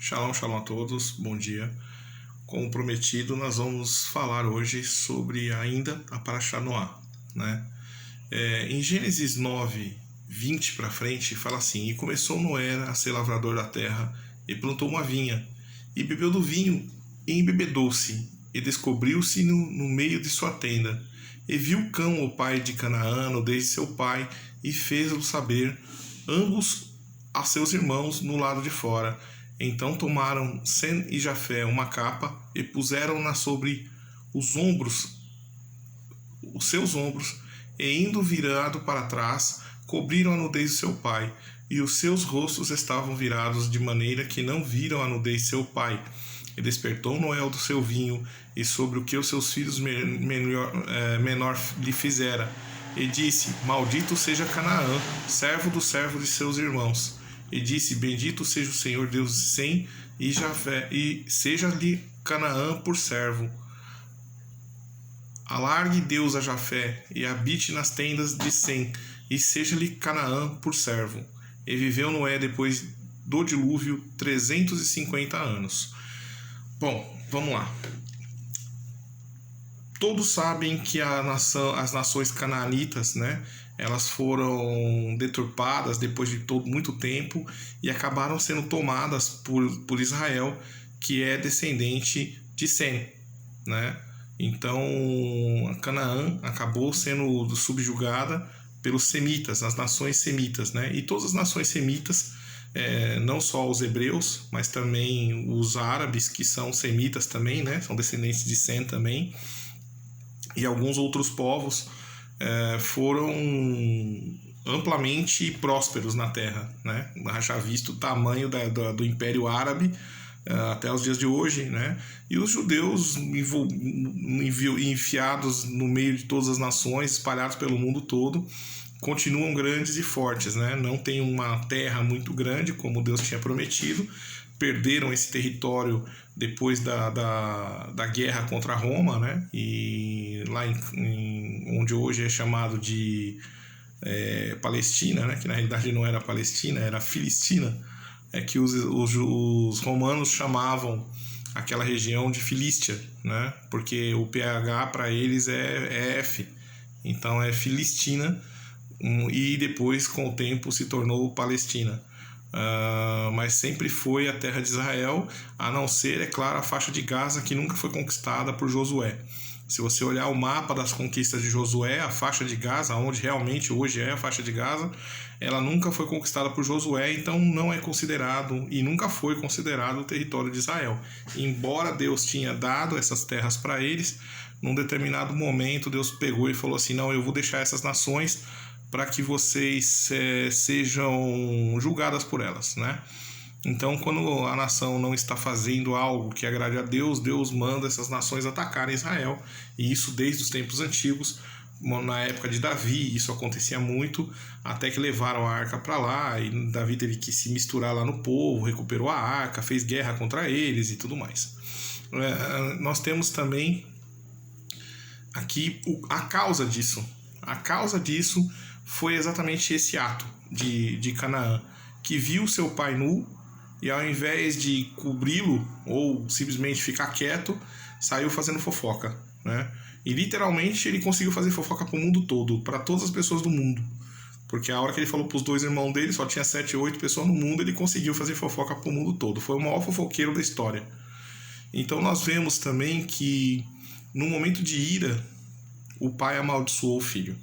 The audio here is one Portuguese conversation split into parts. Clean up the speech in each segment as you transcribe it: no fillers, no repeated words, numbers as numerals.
Shalom, shalom a todos, bom dia. Como prometido, nós vamos falar hoje sobre ainda a Parashá Noá, né? Em Gênesis 9, 20 para frente, fala assim: E começou Noé a ser lavrador da terra, e plantou uma vinha, e bebeu do vinho, e embebedou-se, e descobriu-se no meio de sua tenda. E viu Cão, o pai de Canaã, desde seu pai, e fez-o saber, ambos a seus irmãos no lado de fora. Então tomaram Sem e Jafé uma capa e puseram-na sobre os seus ombros, e indo virado para trás, cobriram a nudez de seu pai, e os seus rostos estavam virados de maneira que não viram a nudez de seu pai. E despertou Noé do seu vinho, e sobre o que os seus filhos menor lhe fizera, e disse: Maldito seja Canaã, servo do servo de seus irmãos. E disse: Bendito seja o Senhor Deus de Sem e Jafé, e seja-lhe Canaã por servo. Alargue Deus a Jafé, e habite nas tendas de Sem, e seja-lhe Canaã por servo. E viveu Noé depois do dilúvio 350 anos. Bom, vamos lá. Todos sabem que as nações canaanitas, né, elas foram deturpadas depois de muito tempo e acabaram sendo tomadas por Israel, que é descendente de Sem, né? Então, Canaã acabou sendo subjugada pelos semitas, as nações semitas, né? E todas as nações semitas, não só os hebreus, mas também os árabes, que são semitas também, né? São descendentes de Sem também, e alguns outros povos foram amplamente prósperos na terra, né? Já visto o tamanho do Império Árabe até os dias de hoje, né? E os judeus enfiados no meio de todas as nações, espalhados pelo mundo todo, continuam grandes e fortes, né? Não tem uma terra muito grande como Deus tinha prometido. Perderam esse território depois da guerra contra Roma, né? E lá onde hoje é chamado de Palestina, né? Que na realidade não era Palestina, era Filistina, que os romanos chamavam aquela região de Filístia, né? Porque o pH para eles é F, então é Filistina, e depois com o tempo se tornou Palestina. Mas sempre foi a terra de Israel, a não ser, é claro, a faixa de Gaza, que nunca foi conquistada por Josué. Se você olhar o mapa das conquistas de Josué, a faixa de Gaza, onde realmente hoje é a faixa de Gaza, ela nunca foi conquistada por Josué, então não é considerado e nunca foi considerado o território de Israel. Embora Deus tinha dado essas terras para eles, num determinado momento Deus pegou e falou assim: não, eu vou deixar essas nações para que vocês sejam julgadas por elas, né? Então, quando a nação não está fazendo algo que agrade a Deus, Deus manda essas nações atacarem Israel, e isso desde os tempos antigos. Na época de Davi, isso acontecia muito, até que levaram a arca para lá, e Davi teve que se misturar lá no povo, recuperou a arca, fez guerra contra eles e tudo mais. Nós temos também aqui a causa disso. A causa disso foi exatamente esse ato de Canaã, que viu seu pai nu, e ao invés de cobri-lo ou simplesmente ficar quieto, saiu fazendo fofoca, né? E literalmente ele conseguiu fazer fofoca para o mundo todo, para todas as pessoas do mundo. Porque a hora que ele falou para os dois irmãos dele, só tinha 7 ou 8 pessoas no mundo, ele conseguiu fazer fofoca para o mundo todo. Foi o maior fofoqueiro da história. Então nós vemos também que no momento de ira, o pai amaldiçoou o filho.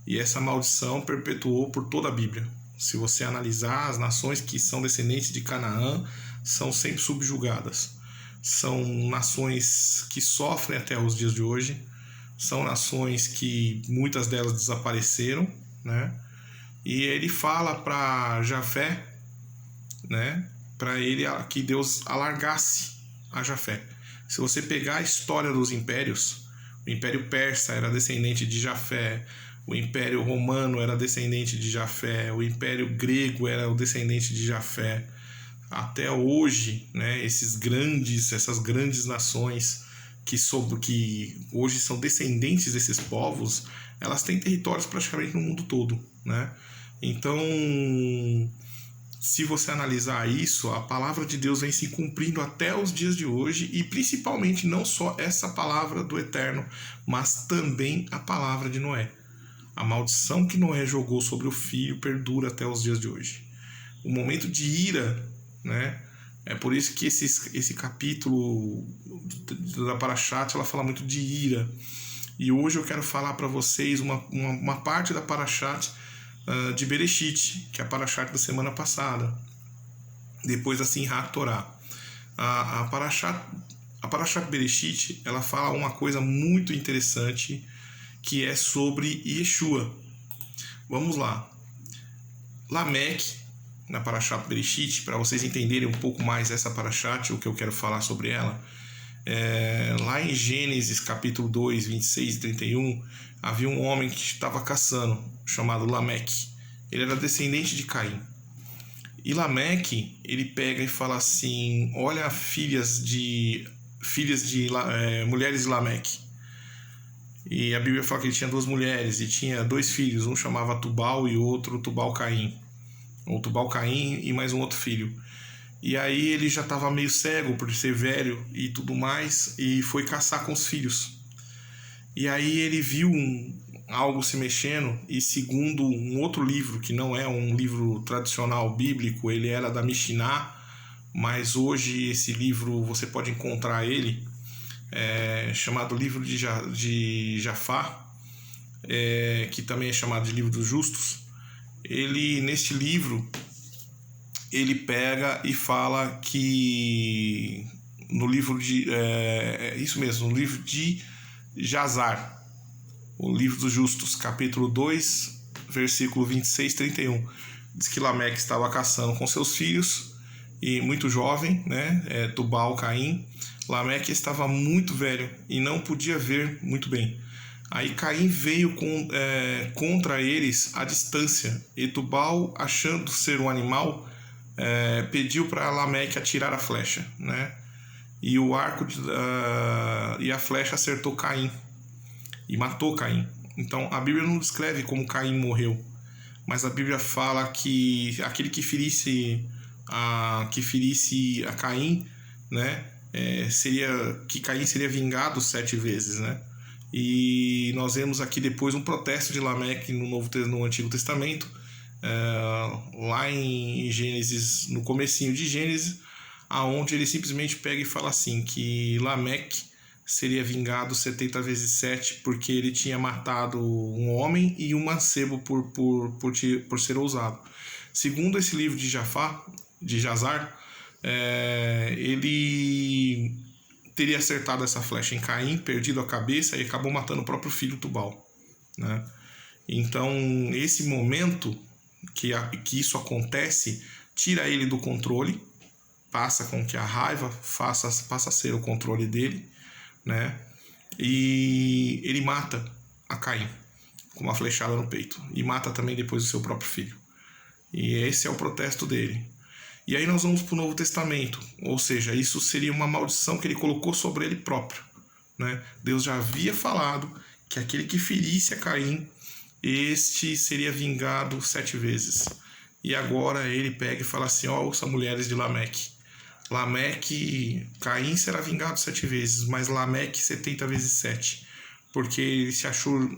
E essa maldição perpetuou por toda a Bíblia. Se você analisar, as nações que são descendentes de Canaã são sempre subjugadas. São nações que sofrem até os dias de hoje. São nações que muitas delas desapareceram, né? E ele fala para Jafé, né? Para ele que Deus alargasse a Jafé. Se você pegar a história dos impérios, o Império Persa era descendente de Jafé, o Império Romano era descendente de Jafé, o Império Grego era o descendente de Jafé. Até hoje, né, essas grandes nações que hoje são descendentes desses povos, elas têm territórios praticamente no mundo todo, né? Então, se você analisar isso, a palavra de Deus vem se cumprindo até os dias de hoje, e principalmente não só essa palavra do Eterno, mas também a palavra de Noé. A maldição que Noé jogou sobre o filho perdura até os dias de hoje. O momento de ira, né? É por isso que esse capítulo da Parashat, ela fala muito de ira. E hoje eu quero falar para vocês uma parte da Parashat de Bereshit, que é a Parashat da semana passada. Depois da Simchat Torá. A Parashat Bereshit, ela fala uma coisa muito interessante, que é sobre Yeshua. Vamos lá. Lameque, na Parashat Bereshit, para vocês entenderem um pouco mais essa Parashat, o que eu quero falar sobre ela, lá em Gênesis capítulo 2, 26 e 31, havia um homem que estava caçando, chamado Lameque. Ele era descendente de Caim. E Lameque, ele pega e fala assim: olha, mulheres de Lameque. E a Bíblia fala que ele tinha 2 mulheres e tinha 2 filhos, um chamava Tubal e o outro Tubal-Caim. Ou Tubal-Caim e mais um outro filho. E aí ele já estava meio cego por ser velho e tudo mais, e foi caçar com os filhos. E aí ele viu algo se mexendo, e segundo um outro livro, que não é um livro tradicional bíblico, ele era da Mishnah, mas hoje esse livro você pode encontrar ele, chamado Livro de Jafá, que também é chamado de Livro dos Justos. Ele, neste livro, ele pega e fala que no livro de isso mesmo, no livro de Jazar, o Livro dos Justos, capítulo 2, versículo 26 e 31, diz que Lameque estava caçando com seus filhos, e muito jovem, né, Tubal, Caim. Lameque estava muito velho e não podia ver muito bem. Aí Caim veio contra eles à distância, e Tubal, achando ser um animal, pediu para Lameque atirar a flecha, né? E o arco e a flecha acertou Caim e matou Caim. Então a Bíblia não descreve como Caim morreu, mas a Bíblia fala que aquele que ferisse a Caim, né, que Caim seria vingado 7 vezes, né? E nós vemos aqui depois um protesto de Lameque no Antigo Testamento, lá em Gênesis, no comecinho de Gênesis, aonde ele simplesmente pega e fala assim, que Lameque seria vingado 70 vezes 7, porque ele tinha matado um homem e um mancebo por ser ousado. Segundo esse livro de Jazar, ele teria acertado essa flecha em Caim, perdido a cabeça e acabou matando o próprio filho Tubal, né? Então esse momento que isso acontece tira ele do controle, passa com que a raiva passa a ser o controle dele, né? E ele mata a Caim com uma flechada no peito, e mata também depois o seu próprio filho. E esse é o protesto dele. E aí nós vamos para o Novo Testamento, ou seja, isso seria uma maldição que ele colocou sobre ele próprio, né? Deus já havia falado que aquele que ferisse a Caim, este seria vingado 7 vezes. E agora ele pega e fala assim: ouça, mulheres de Lameque. Caim será vingado 7 vezes, mas Lameque 70 vezes 7. Porque ele se achou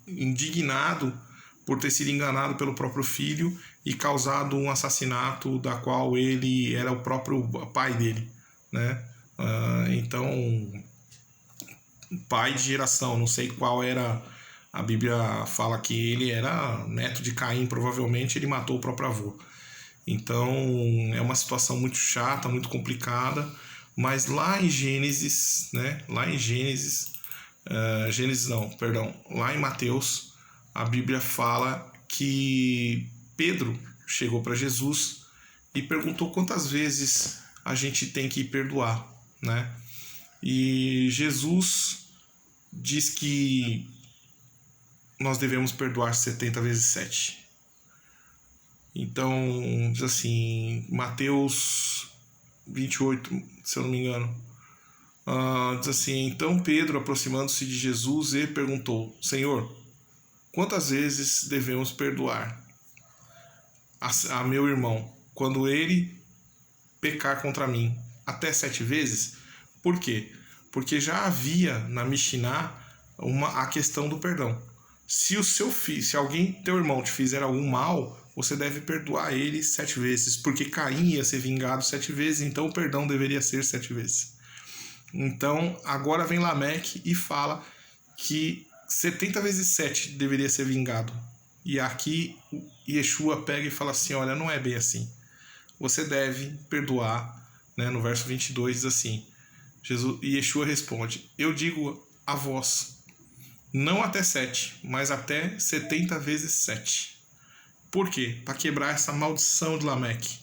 indignado por ter sido enganado pelo próprio filho e causado um assassinato da qual ele era o próprio pai dele, né? Então, pai de geração, não sei qual era. A Bíblia fala que ele era neto de Caim, provavelmente ele matou o próprio avô. Então é uma situação muito chata, muito complicada, mas lá em Gênesis, né? Lá em Mateus, a Bíblia fala que Pedro chegou para Jesus e perguntou quantas vezes a gente tem que perdoar, né? E Jesus diz que nós devemos perdoar 70 vezes 7. Então, diz assim, Mateus 28, se eu não me engano, diz assim: então Pedro, aproximando-se de Jesus, e perguntou: Senhor, quantas vezes devemos perdoar a meu irmão quando ele pecar contra mim até 7 vezes. Por quê? Porque já havia na Mishnah a questão do perdão. Se o seu filho, se alguém, teu irmão, te fizer algum mal, você deve perdoar ele 7 vezes, porque Caim ia ser vingado 7 vezes, então o perdão deveria ser 7 vezes. Então, agora vem Lameque e fala que 70 vezes 7 deveria ser vingado. E aqui Yeshua pega e fala assim, olha, não é bem assim. Você deve perdoar, né? No verso 22 diz assim, Yeshua responde, eu digo a vós, não até 7, mas até 70 vezes 7. Por quê? Para quebrar essa maldição de Lameque,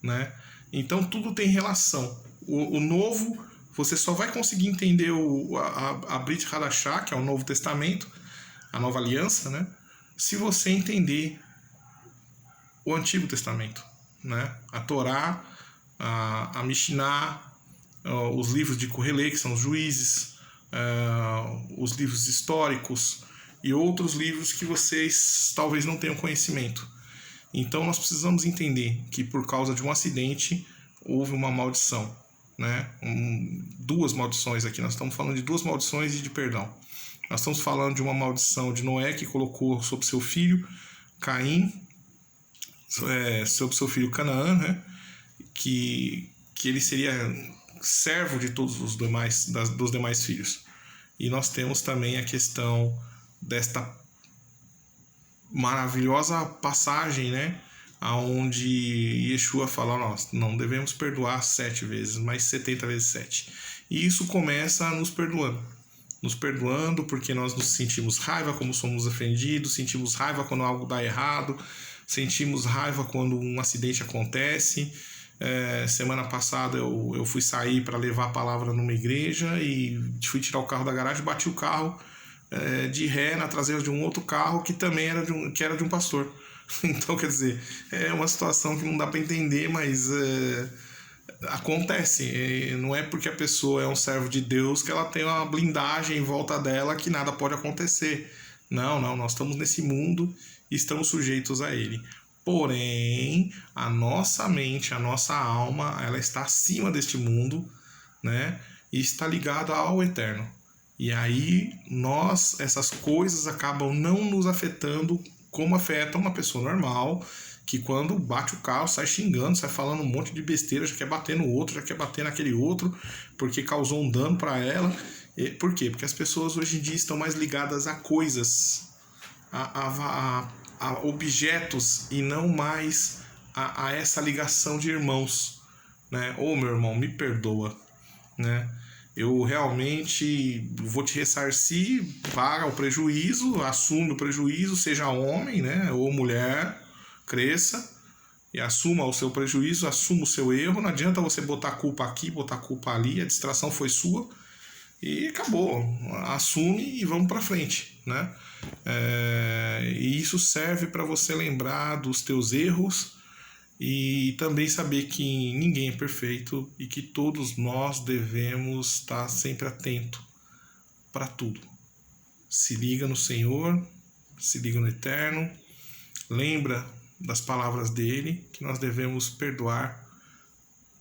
né? Então tudo tem relação. O novo, você só vai conseguir entender a Brit Hadashah, que é o Novo Testamento, a Nova Aliança, né? Se você entender o Antigo Testamento, né? A Torá, a Mishnah, os livros de Kohelê, que são os juízes, os livros históricos e outros livros que vocês talvez não tenham conhecimento. Então nós precisamos entender que por causa de um acidente houve uma maldição, né? Duas maldições aqui, nós estamos falando de duas maldições e de perdão. Nós estamos falando de uma maldição de Noé, que colocou sobre seu filho Caim, sobre seu filho Canaã, né? Que ele seria servo de todos os dos demais filhos. E nós temos também a questão desta maravilhosa passagem, né? Onde Yeshua fala, nós não devemos perdoar 7 vezes, mas 70 vezes 7. E isso começa nos perdoando porque nós nos sentimos raiva quando somos ofendidos, sentimos raiva quando algo dá errado, sentimos raiva quando um acidente acontece. Semana passada eu fui sair para levar a palavra numa igreja e fui tirar o carro da garagem, bati o carro de ré na traseira de um outro carro que também era de um pastor. Então, quer dizer, é uma situação que não dá para entender, mas acontece. Não é porque a pessoa é um servo de Deus que ela tem uma blindagem em volta dela que nada pode acontecer. Não, nós estamos nesse mundo e estamos sujeitos a ele. Porém, a nossa mente, a nossa alma, ela está acima deste mundo, né? E está ligada ao eterno. E aí, essas coisas acabam não nos afetando como afetam uma pessoa normal, que quando bate o carro, sai xingando, sai falando um monte de besteira, já quer bater no outro, já quer bater naquele outro, porque causou um dano para ela. Por quê? Porque as pessoas hoje em dia estão mais ligadas a coisas, a objetos e não mais a essa ligação de irmãos, né? Meu irmão, me perdoa, né? Eu realmente vou te ressarcir, paga o prejuízo, assume o prejuízo, seja homem, né, ou mulher, cresça e assuma o seu prejuízo, assuma o seu erro. Não adianta você botar culpa aqui, botar culpa ali, a distração foi sua e acabou. Assume e vamos para frente, né? E isso serve para você lembrar dos teus erros e também saber que ninguém é perfeito e que todos nós devemos estar sempre atento para tudo. Se liga no Senhor, se liga no Eterno, lembra das palavras dele, que nós devemos perdoar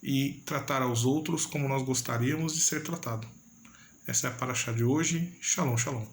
e tratar aos outros como nós gostaríamos de ser tratado. Essa é a paraxá de hoje. Shalom, shalom.